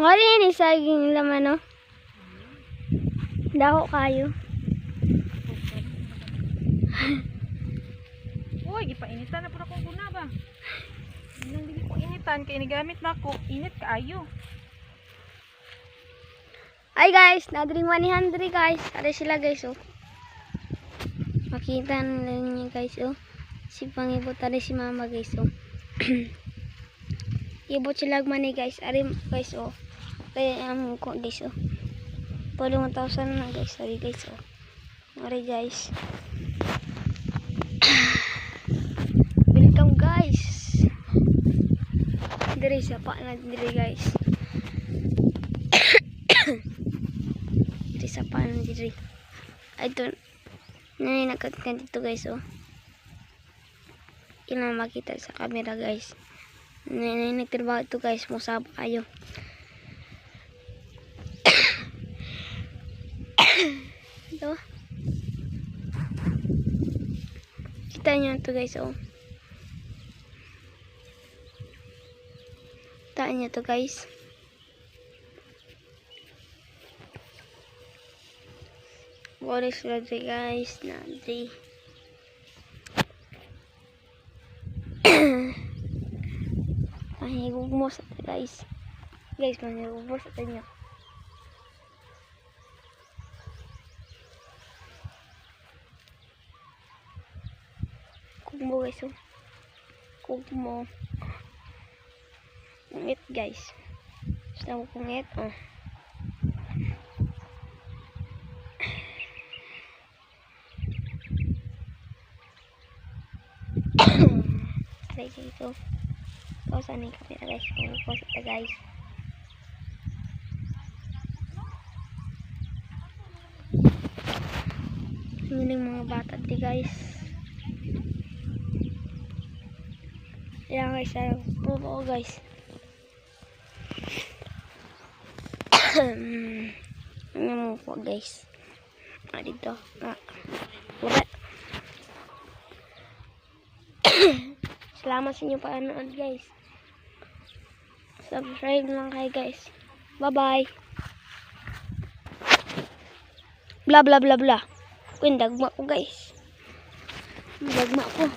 Ngari ni saging laman no. Dako kayo. Uy, gipainitan na po na kong guna ba? Nang dili ko initan kay nigamit na ko, init kaayo. Ay guys, nadring 100 guys. Ada sila guys oh. Makita na niyo guys oh. Si pangibot ada si mama guys oh. Ibot sila man guys. Ari guys oh. Kaya ko guys oh. 1,000 na guys. Ari guys oh. Ari guys. Welcome guys. Diri sa pa na diri guys. Diri sa pa na diri. I don't. Nay nakatkan dito guys oh. Ilang makita sa camera guys. Nay nagtrabaho ito guys. Musab kayo. Ito. Kita nyo ito guys oh. Kita nyo ito guys. What is that guys? Nanti. Mahigugmos ito guys. Guys, mahigugmos ito nyo. Kugmo guys oh. Kugmo. Ngit guys. Gusto mo kungit oh. Try guys oh. Pausan yung camera guys. Pause ito guys. Yun yung mga bata di guys. Yan guys. Oo guys. Ano mo po guys. Dito. Wala. Salamat sa inyo panonood guys. Subscribe lang kayo guys. Bye bye. Bla bla bla bla. Dagma ko guys. Dagma ko.